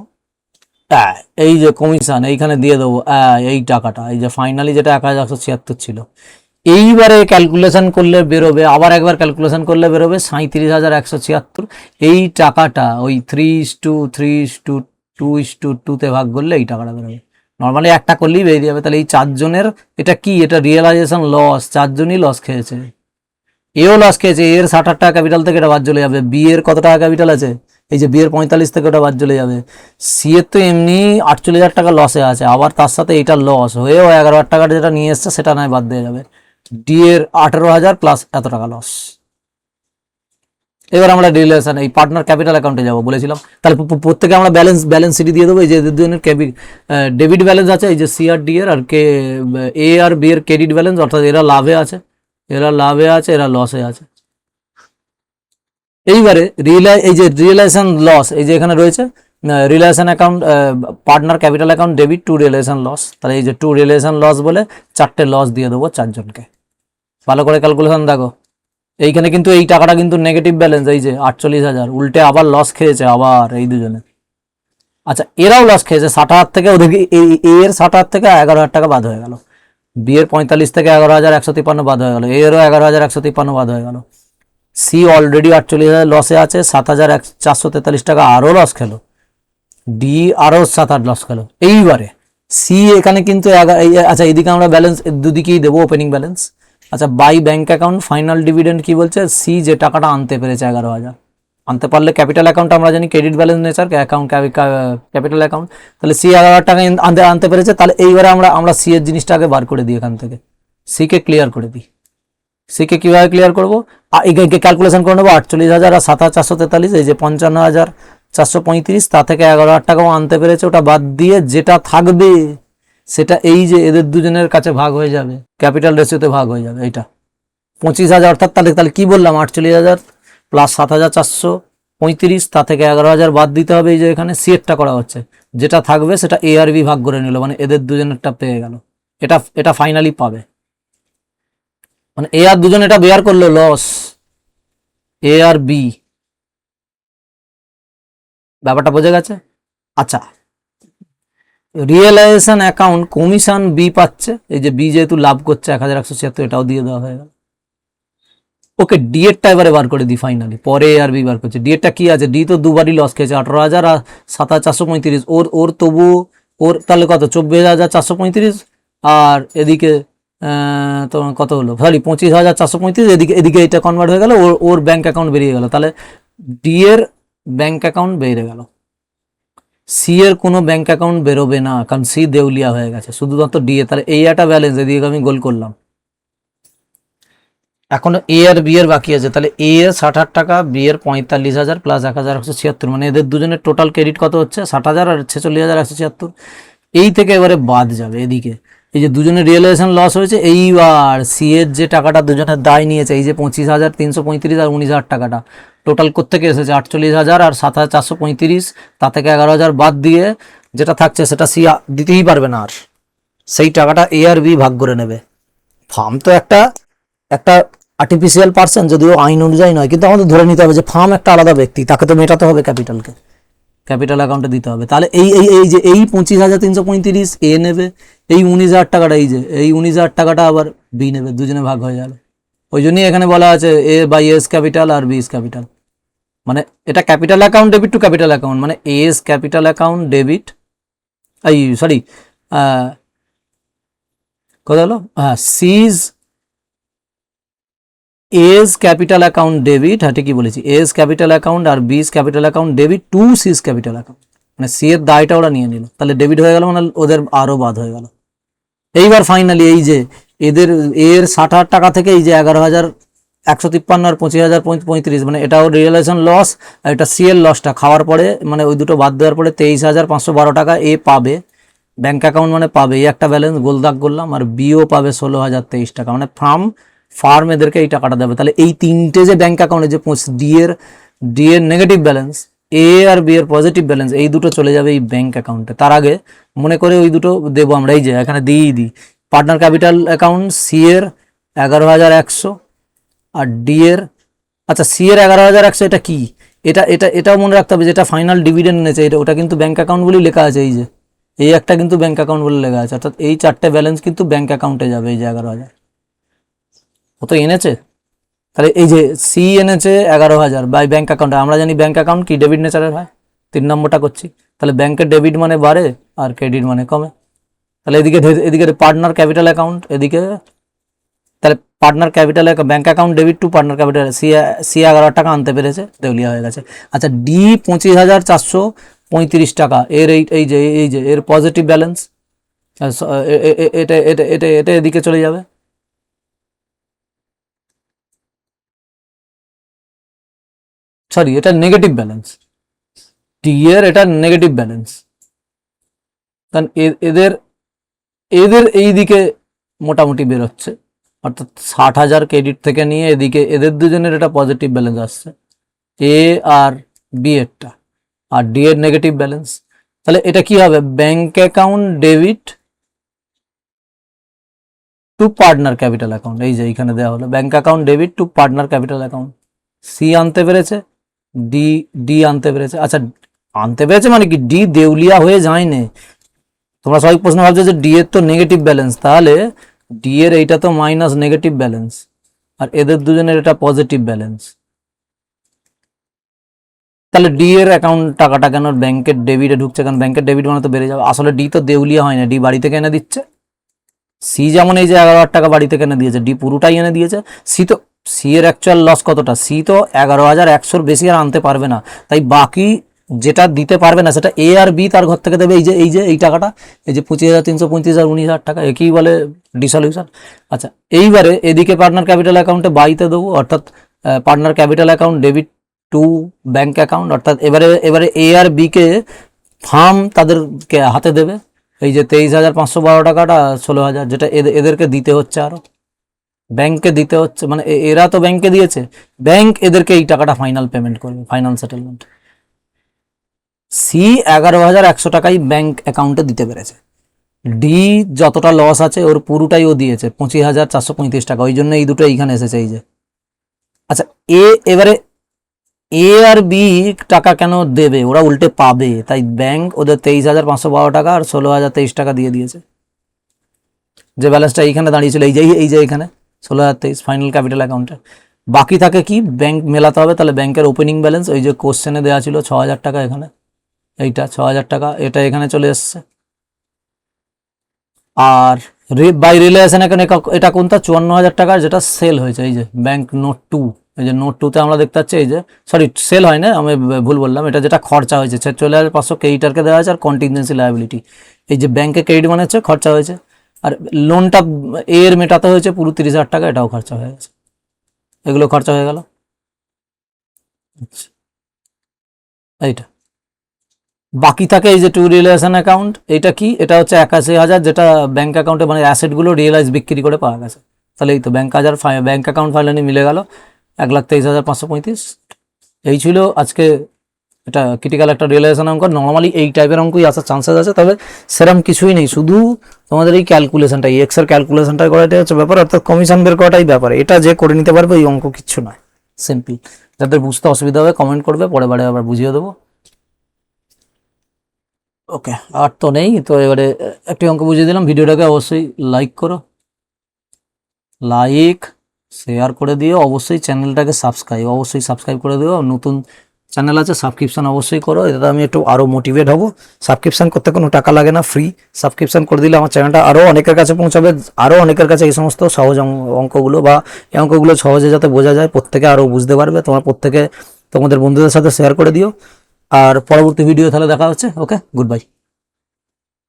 এই যে কমিশন এইখানে দিয়ে দেবো, এই টাকাটা, এই যে ফাইনালি যেটা 1,176 ছিল, এইবারে ক্যালকুলেশন করলে বেরোবে, আবার একবার ক্যালকুলেশন করলে বেরোবে 37,176, এই টাকাটা ওই 3:3:2:2 ভাগ করলে এই টাকাটা বেরোবে, নর্মালি একটা করলেই বেরিয়ে যাবে। তাহলে এই চারজনের এটা কি, এটা রিয়েলাইজেশন লস, চারজনই লস খেয়েছে, এও লস খেয়েছে, এর 60,000 টাকা ক্যাপিটাল থেকে এটা বাদ চলে যাবে, বি এর কত টাকা ক্যাপিটাল আছে, এই যে বি এর 45 থেকে ওটা বাদ চলে যাবে, সি এর তো এমনি 48,000 টাকা লসে আছে, আবার তার সাথে এটা লস হয়েও 11,000 টাকাটা যেটা নিয়ে এসছে সেটা নয় বাদ দিয়ে যাবে, ডি এর 18,000 প্লাস এত টাকা লস। এবার আমরা রিলেশন এই পার্টনার ক্যাপিটাল অ্যাকাউন্টে যাবো বলেছিলাম, তাহলে প্রত্যেকে আমরা ব্যালেন্স সিটি দিয়ে দেবো, এই যে দুজনের ডেবিট ব্যালেন্স আছে, এই যে সি আর ডি এর, আর কে এ আর বি এর ক্রেডিট ব্যালেন্স, অর্থাৎ এরা লাভে আছে, এরা লাভে আছে, এরা লসে আছে। এইবারে এই যে রিয়েলাইজেশন লস, এই যে এখানে রয়েছে realisation account, partner capital account debit to realisation loss, তাহলে এই যে টু রিলেশন লস বলে 4টে লস দিয়ে দেবো চারজনকে। ভালো করে ক্যালকুলেশন দেখো, এইখানে কিন্তু এই টাকাটা কিন্তু নেগেটিভ ব্যালেন্স, এই যে 48,000, উল্টে আবার লস খেয়েছে আবার এই দুজনে। আচ্ছা, এরাও লস খেয়েছে 60,000 থেকে, ওদেরকে এর 60,000 থেকে 11,000 টাকা বাদ হয়ে গেল, বি এর 45 থেকে 11,153 বাদ হয়ে গেল, এরও 11,153 বাদ হয়ে গেল, সি অলরেডি 48,000 লসে আছে, 7,443 টাকা আরও লস খেলো, ডি আরও 7,000 লস খেলো। এইবারে সি এখানে কিন্তু আচ্ছা এইদিকে আমরা ব্যালেন্স দুদিকেই দেবো, ওপেনিং ব্যালেন্স, আচ্ছা, by bank account final dividend কি বলছে, সি যে টাকাটা আনতে পেরেছে 11,000, আনতে পারলে ক্যাপিটাল অ্যাকাউন্ট আমরা জানি credit balance nature account capital account, তাহলে সি 11,000 টাকা আনতে পেরেছে। তাহলে এইবারে আমরা সি এর জিনিসটা আগে বার করে দিই, এখান থেকে সি কে ক্লিয়ার করে দিই। সি কে কীভাবে ক্লিয়ার করবো, ক্যালকুলেশন করে নেবো 48,000 আর 7,443, এই যে 55,435, তা থেকে 11,000 টাকাও আনতে পেরেছে, ওটা বাদ দিয়ে যেটা থাকবে সেটা এই যে এদের দুজনের কাছে ভাগ হয়ে যাবে, ক্যাপিটাল রেশিওতে ভাগ হয়ে যাবে, এইটা 25,000, অর্থাৎ তাহলে কি বললাম, 48,000 প্লাস 7,435, তা থেকে 11,000 বাদ দিতে হবে, এই যে এখানে সি এরটা করা হচ্ছে, যেটা থাকবে সেটা এ আর বি ভাগ করে নিল, মানে এদের দুজনেরটা পেয়ে গেল, এটা ফাইনালি পাবে, মানে এ আর দুজন এটা বেয়ার করলো লস, এ আর বি, ব্যাপারটা বোঝা গেছে। আচ্ছা, রিয়েলাইজেশন অ্যাকাউন্ট কমিশন বি পাচ্ছে, এই যে বি যেহেতু লাভ করছে 1,176, এটাও দিয়ে দেওয়া হয়ে গেল। ওকে, ডি এরটা এবারে বার করে দিই ফাইনালি, পরে আর বি বার করছে। ডি এরটা কি আছে, ডি তো দুবারই লস খেয়েছে, 18,000 আর 7,435, ওর তবু ওর তাহলে কত, 24,435, আর এদিকে তোমার কত হলো, সরি 25,435, এদিকে এটা কনভার্ট হয়ে গেল, ওর ব্যাংক অ্যাকাউন্ট বেরিয়ে গেল, তাহলে ডি এর ব্যাংক অ্যাকাউন্ট বেরিয়ে গেল। সি এর কোনো ব্যাংক অ্যাকাউন্ট বেরোবে না, কারণ সি দেউলিয়া হয়ে গেছে, শুধুমাত্র ডি এ, তাহলে এই একটা ব্যালেন্স, এদিকে আমি গোল করলাম। এখনো এ আর বি এর বাকি আছে, তাহলে এ এর 60,000 টাকা, বি এর 45,000 প্লাস 1,176, মানে এদের দুজনের টোটাল ক্রেডিট কত হচ্ছে, 60,000 আর 46,176, এই থেকে এবারে বাদ যাবে এদিকে, এই যে দুজনের রিয়েলাইজেশন লস হয়েছে, এইবার সি এর যে টাকাটা দুজনের দায় নিয়েছে, এই যে 25,335 আর 19,000 টাকাটা টোটাল কোত্থেকে এসেছে, 48,000 আর 7,435, তা থেকে 11,000 বাদ দিয়ে যেটা থাকছে সেটা সি দিতেই পারবে না, আর সেই টাকাটা এ আর বি ভাগ করে নেবে। ফার্ম তো একটা একটা আর্টিফিশিয়াল পার্সন, যদিও আইন অনুযায়ী নয়, কিন্তু আমাদের ধরে নিতে হবে যে ফার্ম একটা আলাদা ব্যক্তি, তাকে তো মেটাতে হবে ক্যাপিটালকে, ক্যাপিটাল অ্যাকাউন্টে দিতে হবে। তাহলে এই 25,335 এ নেবে, এই 19,000 টাকাটা, এই 19,000 টাকাটা আবার বি নেবে, দুজনে ভাগ হয়ে যাবে। ওই জন্যই এখানে বলা আছে এ বাই এস ক্যাপিটাল আর বি এস ক্যাপিটাল, মানে এটা capital account debit to capital account, মানে এস ক্যাপিটাল অ্যাকাউন্ট ডেবিট, এই সরি কথা হলো, হ্যাঁ, C's A's capital account debit, হ্যাঁ ঠিকই বলেছি, এস ক্যাপিটাল অ্যাকাউন্ট আর B's capital account debit to C's capital account, মানে সি এর দায়টা ওরা নিয়ে নিল, তাহলে ডেবিট হয়ে গেল, মানে ওদের আরও বাদ হয়ে গেল। এইবার ফাইনালি এই যে এদের এর 60,000 টাকা থেকে এই যে 11,153 আর 25,035, মানে এটাও রিয়েলাইজেশন লস, আর এটা সি এর লসটা খাওয়ার পরে, মানে ওই দুটো বাদ দেওয়ার পরে 23,512 টাকা এ পাবে ব্যাংক অ্যাকাউন্ট, মানে পাবে এই একটা ব্যালেন্স গোলদাগ করলাম, আর বিও পাবে 16,023 টাকা, মানে ফার্ম এদেরকে এই টাকাটা দেবে। তাহলে এই তিনটে যে ব্যাংক অ্যাকাউন্টে যে ডি এর নেগেটিভ ব্যালেন্স, এ আর বি এর পজিটিভ ব্যালেন্স, এই দুটো চলে যাবে এই ব্যাংক অ্যাকাউন্টে। তার আগে মনে করে ওই দুটো দেবো আমরা, এই যে এখানে দিই পার্টনার ক্যাপিটাল অ্যাকাউন্ট সি এর 11,100 আর ডি এর, আচ্ছা সি এর 11,100, এটা কি, এটাও মনে রাখতে হবে, যেটা ফাইনাল ডিভিডেন্ড এনেছে এটা, ওটা কিন্তু ব্যাংক অ্যাকাউন্ট বলেই লেখা আছে, এই যে এই একটা কিন্তু ব্যাংক অ্যাকাউন্ট বলে লেখা আছে, অর্থাৎ এই চারটে ব্যালেন্স কিন্তু ব্যাংক অ্যাকাউন্টে যাবে, এই যে 11,000 ও তো এনেছে, তাহলে এই যে সি এনেছে 11,000 বাই ব্যাংক অ্যাকাউন্টে, আমরা জানি ব্যাংক অ্যাকাউন্ট কি ডেবিট নেচারের হয়, 3 নম্বরটা করছি, তাহলে ব্যাংকের ডেবিট মানে বাড়ে আর ক্রেডিট মানে কমে, তাহলে এদিকে পার্টনার ক্যাপিটাল অ্যাকাউন্ট, এদিকে তাহলে partner capital bank account debit to partner capital, C 11 টাকা আনতে পেরেছে, দেউলিয়া হয়ে গেছে। আচ্ছা, ডি 25,435 টাকা, এর এই যে এর পজিটিভ ব্যালেন্স, এটা এটা এটা এটা এদিকে চলে যাবে, সরি এটা নেগেটিভ ব্যালেন্স, ডি এর এটা নেগেটিভ ব্যালেন্স, কারণ এদের এদের এই দিকে মোটামুটি বেরোচ্ছে, অর্থাৎ 60,000 ক্রেডিট থেকে নিয়ে এদিকে এদের দুজনের এটা পজিটিভ ব্যালেন্স আসছে, এ আর বি এরটা, আর ডি এর নেগেটিভ ব্যালেন্স। তাহলে এটা কি হবে, bank account debit to partner capital account, এই যে এইখানে দেওয়া হলো bank account debit to partner capital account, C আনতে পেরেছে, ডি আনতে পেরেছে। আচ্ছা, আনতে পেরেছে মানে কি, ডি দেউলিয়া হয়ে যায়নি, তোমরা সবাই প্রশ্ন ভাবছো যে ডি এর তো নেগেটিভ ব্যালেন্স, তাহলে ডি এর এইটা তো মাইনাস নেগেটিভ ব্যালেন্স, আর এদের দুজনের এটা পজিটিভ ব্যালেন্স, তাহলে ডি এর অ্যাকাউন্ট টাকাটা কেন ব্যাংকের ডেবিটে ঢুকছে, কারণ ব্যাংকের ডেবিট মানে তো বেড়ে যাবে, আসলে ডি তো দেউলিয়া হয় না, ডি বাড়ি থেকে এনে দিচ্ছে, সি যেমন এই যে 11,000 টাকা বাড়ি থেকে এনে দিয়েছে, ডি পুরোটাই এনে দিয়েছে। সি এর অ্যাকচুয়াল লস কতটা, সি তো 11,100-র বেশি আর আনতে পারবে না, তাই বাকি যেটা দিতে পারবে না সেটা এ আর বি তার ঘর থেকে দেবে। এই টাকাটা, এই যে 25,335 আর 19,000 টাকা, একেই বলে ডিসলিউশন। আচ্ছা, এইবারে এদিকে পার্টনার ক্যাপিটাল অ্যাকাউন্টে বাইতে দেবো, অর্থাৎ partner capital account debit two bank account, অর্থাৎ এবারে এ আর বি কে ফার্ম তাদেরকে হাতে দেবে। এই যে 23,512 টাকাটা 16,000, যেটা এদেরকে দিতে হচ্ছে, আরো ব্যাংকে দিতে হচ্ছে, মানে এরা তো ব্যাংকে দিয়েছে, ব্যাংক এদেরকে এই টাকাটা ফাইনাল পেমেন্ট করবে, ফাইনাল সেটেলমেন্ট। সি 11,100 টাকাই ব্যাংক অ্যাকাউন্টে দিতে পেরেছে। ডি যতটা লস আছে ওর পুরোটাই ও দিয়েছে, 25,435 টাকা, ওই জন্য এই দুটো এইখানে এসেছে, এই যে। আচ্ছা, এবারে এ আর বি টাকা কেন দেবে, ওরা উল্টে পাবে, তাই ব্যাংক ওদের 23,512 টাকা আর 16,023 টাকা দিয়ে দিয়েছে। যে ব্যালেন্সটা এইখানে দাঁড়িয়েছিল, এই যে এখানে 16,023 ফাইনাল ক্যাপিটাল অ্যাকাউন্টে। বাকি থাকে কি, ব্যাংক মেলাতে হবে, তাহলে ব্যাংকের ওপেনিং ব্যালেন্স ওই যে কোশ্চেনে দেওয়া ছিল 6,000 টাকা, এখানে এইটা 6,000 টাকা, এটা এখানে চলে এসছে। আর বাই রিলেশন এখানে এটা কোনটা, 54,000 টাকার, যেটা সেল হয়েছে, এই যে ব্যাংক নোট 2, এই যে নোট 2তে আমরা দেখতে পাচ্ছি, এই যে সরি সেল হয় না, আমি ভুল বললাম, এটা যেটা খরচা হয়েছে 46,500 ক্রেডিটারকে দেওয়া হয়েছে, আর কন্টিনজেন্সি লায়াবিলিটি, এই যে ব্যাংকে ক্রেডিট মানে হচ্ছে খরচা হয়েছে, আর লোনটা এর মেটাতে হয়েছে পুরো 30,000 টাকা, এটাও খরচা হয়ে গেছে, এগুলো খরচা হয়ে গেল। আচ্ছা, এইটা বাকি থাকে এই যে টু রিলেশন অ্যাকাউন্ট, এটা কি, এটা হচ্ছে 81,000, যেটা ব্যাংক অ্যাকাউন্টে মানে অ্যাসেটগুলো রিয়েলাইজ বিক্রি করে পাওয়া গেছে। তাহলে এই তো ব্যাংক অ্যাকাউন্ট ফাইনালি মিলে গেল 1,23,535। এই ছিল আজকে, এটা ক্রিটিক্যাল একটা রিয়েলাইজেশন অঙ্ক। নর্মালি এই টাইপের অঙ্কই আসার চান্সেস আছে, তবে সেরকম কিছুই নেই, শুধু তোমাদের এই ক্যালকুলেশনটা, এই এক্সের ক্যালকুলেশনটা করাটাই হচ্ছে ব্যাপার, অর্থাৎ কমিশন বের করাটাই ব্যাপার, এটা যে করে নিতে পারবে এই অঙ্ক কিচ্ছু নয়, সিম্পল। যাদের বুঝতে অসুবিধা হবে কমেন্ট করবে, পরে বারে আবার বুঝিয়ে দেবো। ওকে, আর তো নেই, তো এবারে একটি অঙ্ক বুঝিয়ে দিলাম। ভিডিওটাকে অবশ্যই লাইক করো, লাইক শেয়ার করে দিও, অবশ্যই চ্যানেলটাকে অবশ্যই সাবস্ক্রাইব করে দিও। নতুন চ্যানেল আছে, সাবস্ক্রিপশন অবশ্যই করো, এটাতে আমি একটু আরও মোটিভেট হব। সাবস্ক্রিপশন করতে কোনো টাকা লাগে না, ফ্রি। সাবস্ক্রিপশন করে দিলে আমার চ্যানেলটা আরও অনেকের কাছে পৌঁছাবে, আরও অনেকের কাছে এই সমস্ত সহজ অঙ্কগুলো বা এই অঙ্কগুলো সহজে যাতে বোঝা যায়, প্রত্যেকে আরও বুঝতে পারবে। প্রত্যেকে তোমাদের বন্ধুদের সাথে শেয়ার করে দিও, আর পরবর্তী ভিডিও তাহলে দেখা হচ্ছে। ওকে, গুড বাই।